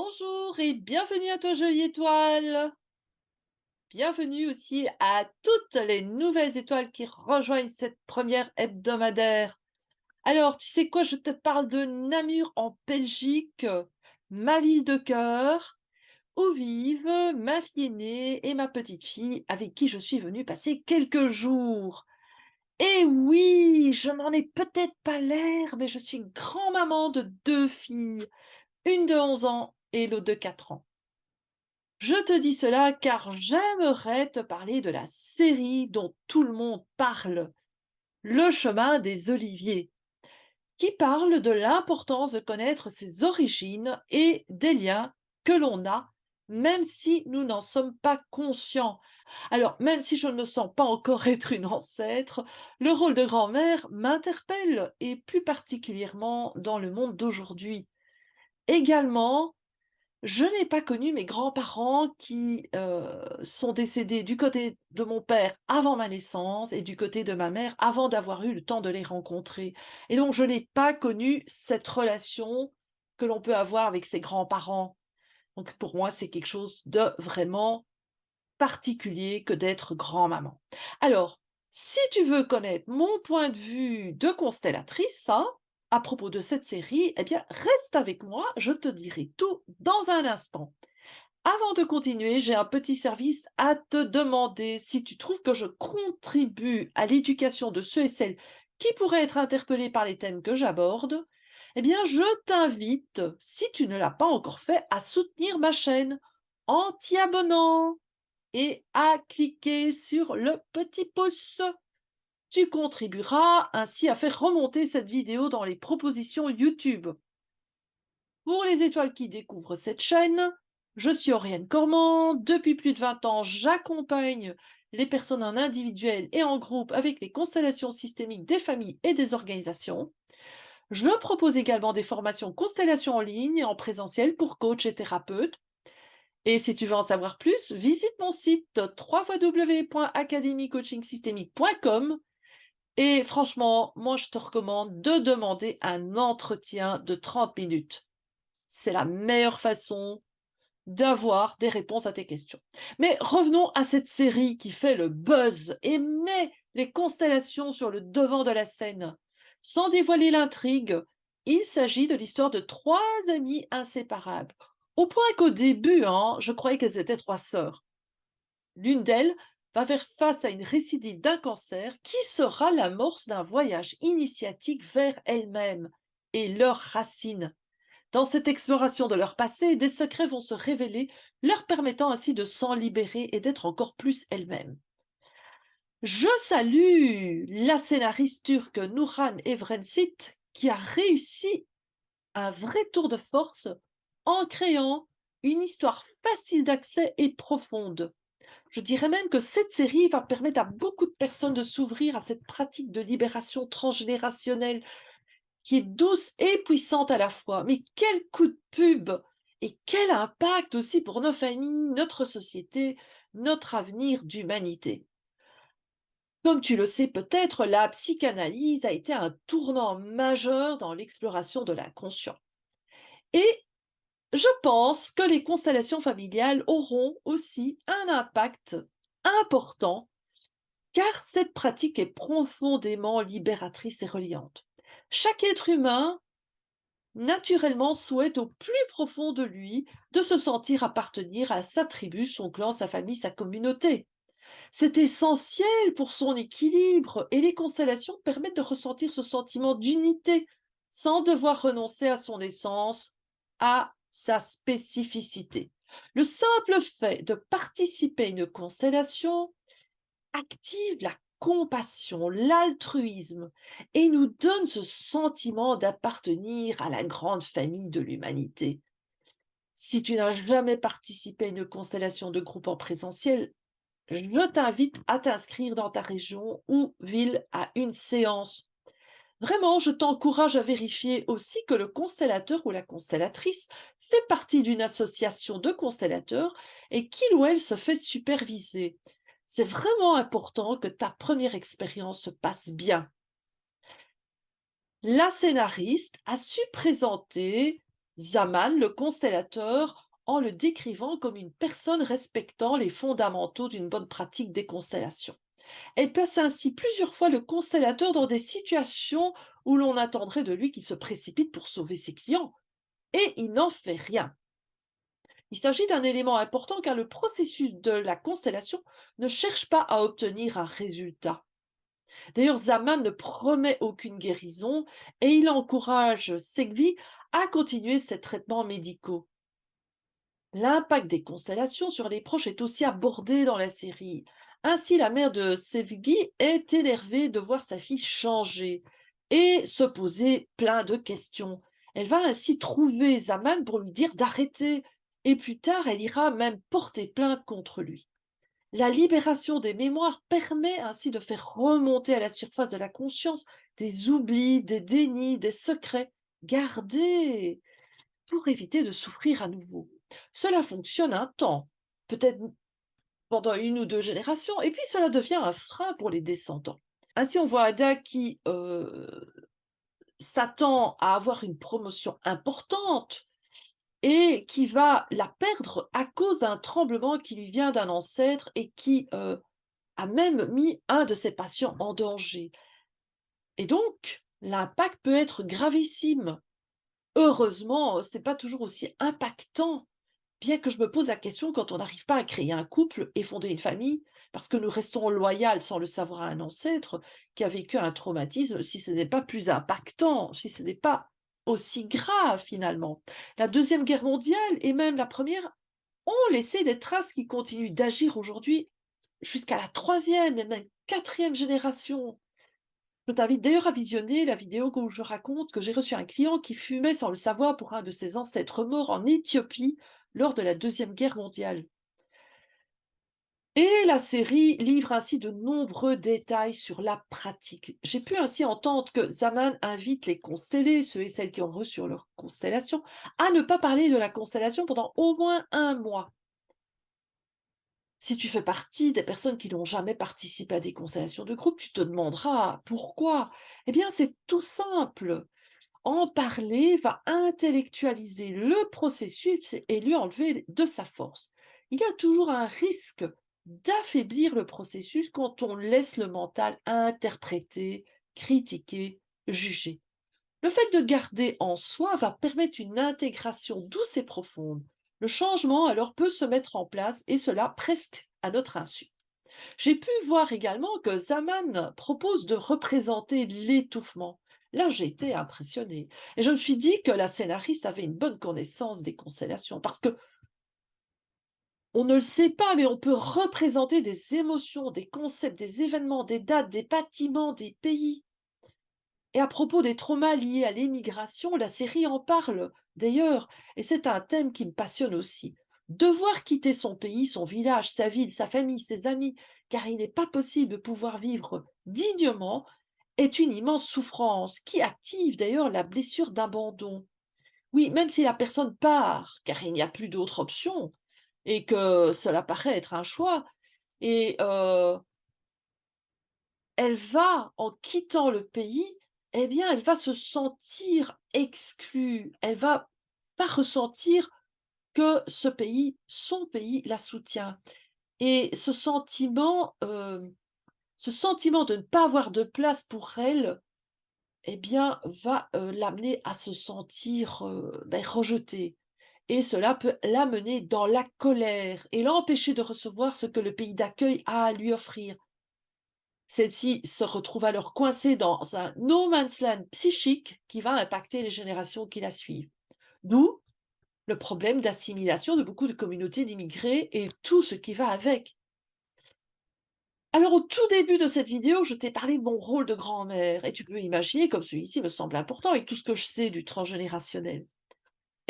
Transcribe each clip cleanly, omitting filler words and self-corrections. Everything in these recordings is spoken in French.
Bonjour et bienvenue à toi jolie étoile. Bienvenue aussi à toutes les nouvelles étoiles qui rejoignent cette première hebdomadaire. Alors, tu sais quoi, je te parle de Namur en Belgique, ma ville de cœur, où vivent ma fille aînée et ma petite fille avec qui je suis venue passer quelques jours. Et oui, je n'en ai peut-être pas l'air, mais je suis grand-maman de deux filles, une de 11 ans et l'autre de 4 ans. Je te dis cela car j'aimerais te parler de la série dont tout le monde parle, Le chemin des oliviers, qui parle de l'importance de connaître ses origines et des liens que l'on a, même si nous n'en sommes pas conscients. Alors, même si je ne me sens pas encore être une ancêtre, le rôle de grand-mère m'interpelle, et plus particulièrement dans le monde d'aujourd'hui. Également, je n'ai pas connu mes grands-parents qui, sont décédés du côté de mon père avant ma naissance et du côté de ma mère avant d'avoir eu le temps de les rencontrer, et donc je n'ai pas connu cette relation que l'on peut avoir avec ses grands-parents. Donc pour moi, c'est quelque chose de vraiment particulier que d'être grand-maman. Alors, si tu veux connaître mon point de vue de constellatrice, hein, à propos de cette série, eh bien, reste avec moi, je te dirai tout dans un instant. Avant de continuer, j'ai un petit service à te demander. Si tu trouves que je contribue à l'éducation de ceux et celles qui pourraient être interpellés par les thèmes que j'aborde, eh bien, je t'invite, si tu ne l'as pas encore fait, à soutenir ma chaîne en t'y abonnant et à cliquer sur le petit pouce. Tu contribueras ainsi à faire remonter cette vidéo dans les propositions YouTube. Pour les étoiles qui découvrent cette chaîne, je suis Oriane Cormand. Depuis plus de 20 ans, j'accompagne les personnes en individuel et en groupe avec les constellations systémiques des familles et des organisations. Je propose également des formations constellations en ligne et en présentiel pour coachs et thérapeutes. Et si tu veux en savoir plus, visite mon site www.academycoachingsystémique.com. Et franchement, moi, je te recommande de demander un entretien de 30 minutes. C'est la meilleure façon d'avoir des réponses à tes questions. Mais revenons à cette série qui fait le buzz et met les constellations sur le devant de la scène. Sans dévoiler l'intrigue, il s'agit de l'histoire de trois amies inséparables. Au point qu'au début, hein, je croyais qu'elles étaient trois sœurs. L'une d'elles va faire face à une récidive d'un cancer qui sera l'amorce d'un voyage initiatique vers elle-même et leurs racines. Dans cette exploration de leur passé, des secrets vont se révéler, leur permettant ainsi de s'en libérer et d'être encore plus elles-mêmes. Je salue la scénariste turque Nurhan Evrensit qui a réussi un vrai tour de force en créant une histoire facile d'accès et profonde. Je dirais même que cette série va permettre à beaucoup de personnes de s'ouvrir à cette pratique de libération transgénérationnelle qui est douce et puissante à la fois. Mais quel coup de pub! Et quel impact aussi pour nos familles, notre société, notre avenir d'humanité. Comme tu le sais peut-être, la psychanalyse a été un tournant majeur dans l'exploration de l'inconscient. Et je pense que les constellations familiales auront aussi un impact important, car cette pratique est profondément libératrice et reliante. Chaque être humain naturellement souhaite au plus profond de lui de se sentir appartenir à sa tribu, son clan, sa famille, sa communauté. C'est essentiel pour son équilibre et les constellations permettent de ressentir ce sentiment d'unité sans devoir renoncer à son essence, à sa spécificité. Le simple fait de participer à une constellation active la compassion, l'altruisme et nous donne ce sentiment d'appartenir à la grande famille de l'humanité. Si tu n'as jamais participé à une constellation de groupe en présentiel, je t'invite à t'inscrire dans ta région ou ville à une séance. Vraiment, je t'encourage à vérifier aussi que le constellateur ou la constellatrice fait partie d'une association de constellateurs et qu'il ou elle se fait superviser. C'est vraiment important que ta première expérience se passe bien. La scénariste a su présenter Zaman, le constellateur, en le décrivant comme une personne respectant les fondamentaux d'une bonne pratique des constellations. Elle place ainsi plusieurs fois le constellateur dans des situations où l'on attendrait de lui qu'il se précipite pour sauver ses clients, et il n'en fait rien. Il s'agit d'un élément important car le processus de la constellation ne cherche pas à obtenir un résultat. D'ailleurs, Zaman ne promet aucune guérison et il encourage Segvi à continuer ses traitements médicaux. L'impact des constellations sur les proches est aussi abordé dans la série. Ainsi, la mère de Sevgi est énervée de voir sa fille changer et se poser plein de questions. Elle va ainsi trouver Zaman pour lui dire d'arrêter et plus tard, elle ira même porter plainte contre lui. La libération des mémoires permet ainsi de faire remonter à la surface de la conscience des oublis, des dénis, des secrets gardés pour éviter de souffrir à nouveau. Cela fonctionne un temps, peut-être pendant une ou deux générations, et puis cela devient un frein pour les descendants. Ainsi, on voit Ada qui s'attend à avoir une promotion importante et qui va la perdre à cause d'un tremblement qui lui vient d'un ancêtre et qui a même mis un de ses patients en danger. Et donc, l'impact peut être gravissime. Heureusement, c'est pas toujours aussi impactant. Bien que je me pose la question quand on n'arrive pas à créer un couple et fonder une famille, parce que nous restons loyaux sans le savoir à un ancêtre qui a vécu un traumatisme, si ce n'est pas plus impactant, si ce n'est pas aussi grave finalement. La Deuxième Guerre mondiale et même la Première ont laissé des traces qui continuent d'agir aujourd'hui jusqu'à la troisième et même quatrième génération. Je t'invite d'ailleurs à visionner la vidéo où je raconte que j'ai reçu un client qui fumait sans le savoir pour un de ses ancêtres morts en Éthiopie lors de la Deuxième Guerre mondiale. Et la série livre ainsi de nombreux détails sur la pratique. J'ai pu ainsi entendre que Zaman invite les constellés, ceux et celles qui ont reçu leur constellation, à ne pas parler de la constellation pendant au moins un mois. Si tu fais partie des personnes qui n'ont jamais participé à des constellations de groupe, tu te demanderas pourquoi. Eh bien, c'est tout simple. En parler va intellectualiser le processus et lui enlever de sa force. Il y a toujours un risque d'affaiblir le processus quand on laisse le mental interpréter, critiquer, juger. Le fait de garder en soi va permettre une intégration douce et profonde. Le changement alors peut se mettre en place et cela presque à notre insu. J'ai pu voir également que Zaman propose de représenter l'étouffement. Là, j'ai été impressionnée. Et je me suis dit que la scénariste avait une bonne connaissance des constellations, parce que on ne le sait pas, mais on peut représenter des émotions, des concepts, des événements, des dates, des bâtiments, des pays. Et à propos des traumas liés à l'émigration, la série en parle d'ailleurs, et c'est un thème qui me passionne aussi. Devoir quitter son pays, son village, sa ville, sa famille, ses amis, car il n'est pas possible de pouvoir vivre dignement, est une immense souffrance qui active d'ailleurs la blessure d'abandon. Oui, même si la personne part, car il n'y a plus d'autre option, et que cela paraît être un choix, et elle va, en quittant le pays, eh bien, elle va se sentir exclue. Elle va pas ressentir que ce pays, son pays, la soutient. Et ce sentiment de ne pas avoir de place pour elle, eh bien, va l'amener à se sentir rejetée. Et cela peut l'amener dans la colère et l'empêcher de recevoir ce que le pays d'accueil a à lui offrir. Celle-ci se retrouve alors coincée dans un no man's land psychique qui va impacter les générations qui la suivent. D'où le problème d'assimilation de beaucoup de communautés d'immigrés et tout ce qui va avec. Alors au tout début de cette vidéo, je t'ai parlé de mon rôle de grand-mère et tu peux imaginer comme celui-ci me semble important et tout ce que je sais du transgénérationnel.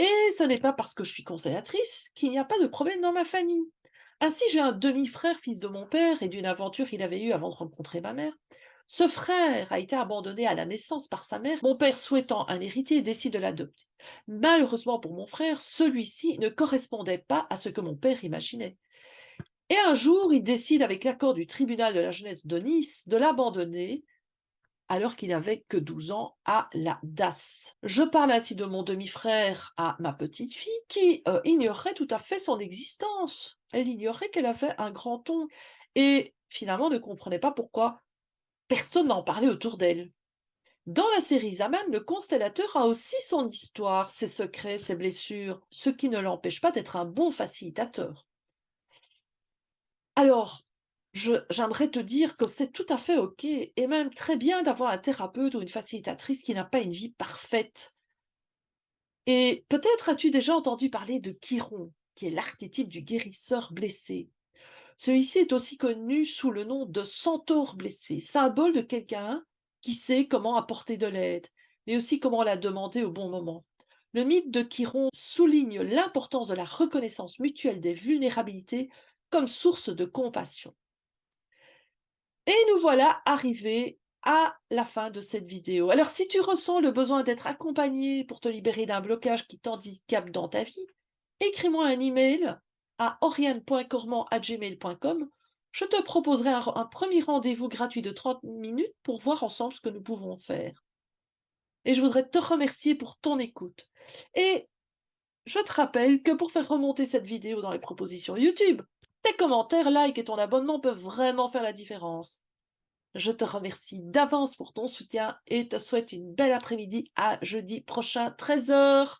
Et ce n'est pas parce que je suis constellatrice qu'il n'y a pas de problème dans ma famille. Ainsi, j'ai un demi-frère, fils de mon père, et d'une aventure qu'il avait eue avant de rencontrer ma mère. Ce frère a été abandonné à la naissance par sa mère, mon père souhaitant un héritier décide de l'adopter. Malheureusement pour mon frère, celui-ci ne correspondait pas à ce que mon père imaginait. Et un jour, il décide, avec l'accord du tribunal de la jeunesse de Nice, de l'abandonner alors qu'il n'avait que 12 ans à la DAS. Je parle ainsi de mon demi-frère à ma petite fille qui ignorait tout à fait son existence. Elle ignorait qu'elle avait un grand ongle et finalement ne comprenait pas pourquoi personne n'en parlait autour d'elle. Dans la série Zaman, le constellateur a aussi son histoire, ses secrets, ses blessures, ce qui ne l'empêche pas d'être un bon facilitateur. Alors, j'aimerais te dire que c'est tout à fait OK et même très bien d'avoir un thérapeute ou une facilitatrice qui n'a pas une vie parfaite. Et peut-être as-tu déjà entendu parler de Chiron, qui est l'archétype du guérisseur blessé. Celui-ci est aussi connu sous le nom de centaure blessé, symbole de quelqu'un qui sait comment apporter de l'aide, et aussi comment la demander au bon moment. Le mythe de Chiron souligne l'importance de la reconnaissance mutuelle des vulnérabilités comme source de compassion. Et nous voilà arrivés à la fin de cette vidéo. Alors si tu ressens le besoin d'être accompagné pour te libérer d'un blocage qui t'handicape dans ta vie, écris-moi un email à oriane.cormand@gmail.com. Je te proposerai un premier rendez-vous gratuit de 30 minutes pour voir ensemble ce que nous pouvons faire. Et je voudrais te remercier pour ton écoute. Et je te rappelle que pour faire remonter cette vidéo dans les propositions YouTube, tes commentaires, likes et ton abonnement peuvent vraiment faire la différence. Je te remercie d'avance pour ton soutien et te souhaite une belle après-midi à jeudi prochain 13h.